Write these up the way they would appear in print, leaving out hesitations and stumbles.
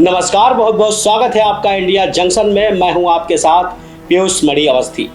नमस्कार, बहुत बहुत स्वागत है आपका इंडिया जंक्शन में। मैं हूं आपके साथ पीयूष मणि अवस्थी।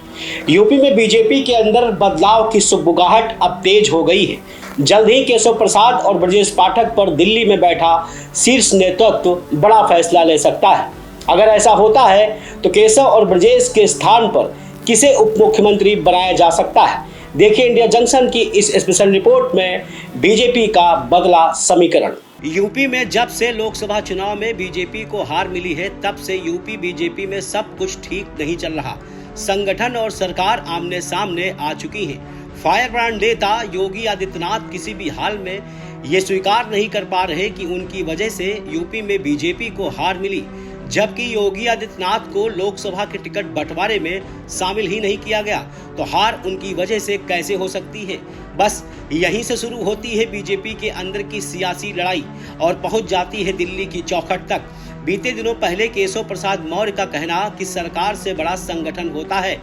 यूपी में बीजेपी के अंदर बदलाव की सुगबुगाहट अब तेज हो गई है। जल्द ही केशव प्रसाद और ब्रजेश पाठक पर दिल्ली में बैठा शीर्ष नेतृत्व बड़ा फैसला ले सकता है। अगर ऐसा होता है तो केशव और ब्रजेश के स्थान पर किसे उप मुख्यमंत्री बनाया जा सकता है। देखिए इंडिया जंक्शन की इस स्पेशल रिपोर्ट में बीजेपी का बदला समीकरण। यूपी में जब से लोकसभा चुनाव में बीजेपी को हार मिली है, तब से यूपी बीजेपी में सब कुछ ठीक नहीं चल रहा। संगठन और सरकार आमने सामने आ चुकी है। फायर ब्रांड नेता योगी आदित्यनाथ किसी भी हाल में ये स्वीकार नहीं कर पा रहे कि उनकी वजह से यूपी में बीजेपी को हार मिली, जबकि योगी आदित्यनाथ को लोकसभा के टिकट बंटवारे में शामिल ही नहीं किया गया, तो हार उनकी वजह से कैसे हो सकती है। बस यहीं से शुरू होती है बीजेपी के अंदर की सियासी लड़ाई और पहुंच जाती है दिल्ली की चौखट तक। बीते दिनों पहले केशव प्रसाद मौर्य का कहना कि सरकार से बड़ा संगठन होता है,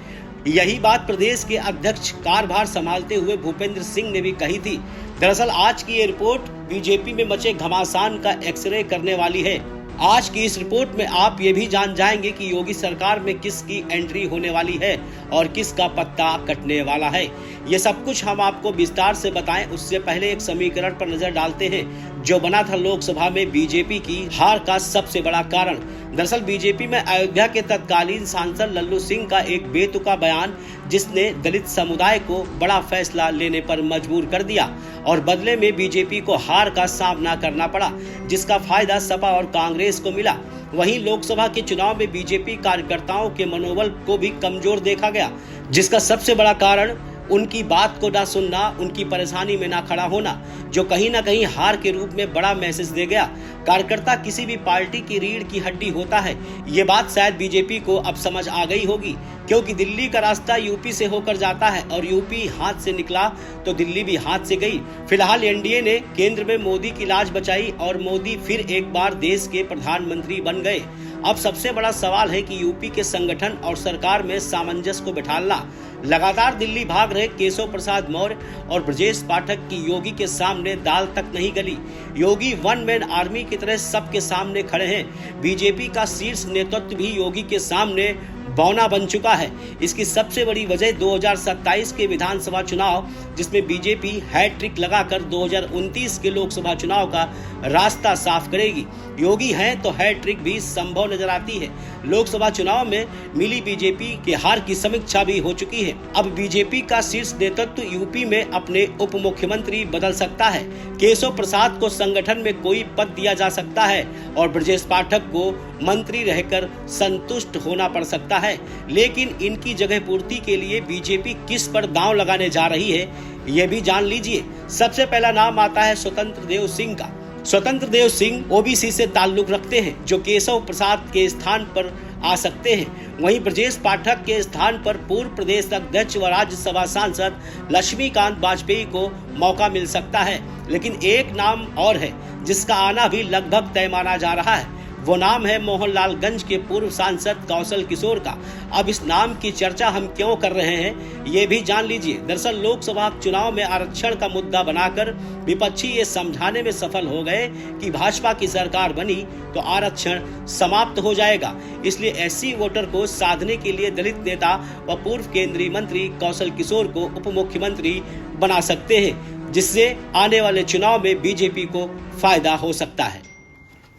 यही बात प्रदेश के अध्यक्ष कार्यभार संभालते हुए भूपेंद्र सिंह ने भी कही थी। दरअसल आज की ये रिपोर्ट बीजेपी में मचे घमासान का एक्सरे करने वाली है। आज की इस रिपोर्ट में आप ये भी जान जाएंगे कि योगी सरकार में किसकी एंट्री होने वाली है और किसका पत्ता कटने वाला है। ये सब कुछ हम आपको विस्तार से बताएं, उससे पहले एक समीकरण पर नजर डालते हैं जो बना था लोकसभा में बीजेपी की हार का सबसे बड़ा कारण। दरअसल बीजेपी में अयोध्या के तत्कालीन सांसद लल्लू सिंह का एक बेतुका बयान, जिसने दलित समुदाय को बड़ा फैसला लेने पर मजबूर कर दिया और बदले में बीजेपी को हार का सामना करना पड़ा, जिसका फायदा सपा और कांग्रेस को मिला। वहीं लोकसभा के चुनाव में बीजेपी कार्यकर्ताओं के मनोबल को भी कमजोर देखा गया, जिसका सबसे बड़ा कारण उनकी बात को ना सुनना, उनकी परेशानी में ना खड़ा होना, जो कहीं ना कहीं हार के रूप में बड़ा मैसेज दे गया। कार्यकर्ता किसी भी पार्टी की रीढ़ की हड्डी होता है, ये बात शायद बीजेपी को अब समझ आ गई होगी, क्योंकि दिल्ली का रास्ता यूपी से होकर जाता है और यूपी हाथ से निकला तो दिल्ली भी हाथ से गई। फिलहाल एनडीए ने केंद्र में मोदी की लाज बचाई और मोदी फिर एक बार देश के प्रधानमंत्री बन गए। अब सबसे बड़ा सवाल है कि यूपी के संगठन और सरकार में सामंजस्य को बिठाना। लगातार दिल्ली भाग रहे केशव प्रसाद मौर्य और ब्रजेश पाठक की योगी के सामने दाल तक नहीं गली। योगी वन मैन आर्मी की तरह सबके सामने खड़े हैं। बीजेपी का शीर्ष नेतृत्व भी योगी के सामने बौना बन चुका है। इसकी सबसे बड़ी वजह 2027 के विधानसभा चुनाव, जिसमें बीजेपी हैट्रिक लगाकर 2029 के लोकसभा चुनाव का रास्ता साफ करेगी। योगी हैं तो हैट्रिक भी संभव नजर आती है। लोकसभा चुनाव में मिली बीजेपी के हार की समीक्षा भी हो चुकी है। अब बीजेपी का शीर्ष नेतृत्व यूपी में अपने उप मुख्यमंत्री बदल सकता है। केशव प्रसाद को संगठन में कोई पद दिया जा सकता है और ब्रजेश पाठक को मंत्री रहकर संतुष्ट होना पड़ सकता है। लेकिन इनकी जगह पूर्ति के लिए बीजेपी किस पर दांव लगाने जा रही है, ये भी जान लीजिए। सबसे पहला नाम आता है स्वतंत्र देव सिंह का। स्वतंत्र देव सिंह ओबीसी से ताल्लुक रखते हैं, जो केशव प्रसाद के स्थान पर आ सकते हैं। वहीं ब्रजेश पाठक के स्थान पर पूर्व प्रदेश अध्यक्ष व राज्यसभा सांसद लक्ष्मीकांत वाजपेयी को मौका मिल सकता है। लेकिन एक नाम और है जिसका आना भी लगभग तय माना जा रहा है। वो नाम है मोहनलालगंज के पूर्व सांसद कौशल किशोर का। अब इस नाम की चर्चा हम क्यों कर रहे हैं, ये भी जान लीजिए। दरअसल लोकसभा चुनाव में आरक्षण का मुद्दा बनाकर विपक्षी ये समझाने में सफल हो गए कि भाजपा की सरकार बनी तो आरक्षण समाप्त हो जाएगा। इसलिए एससी वोटर को साधने के लिए दलित नेता व पूर्व केंद्रीय मंत्री कौशल किशोर को उप मुख्यमंत्री बना सकते हैं, जिससे आने वाले चुनाव में बीजेपी को फायदा हो सकता है।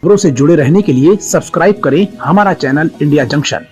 खबरों से जुड़े रहने के लिए सब्सक्राइब करें हमारा चैनल इंडिया जंक्शन।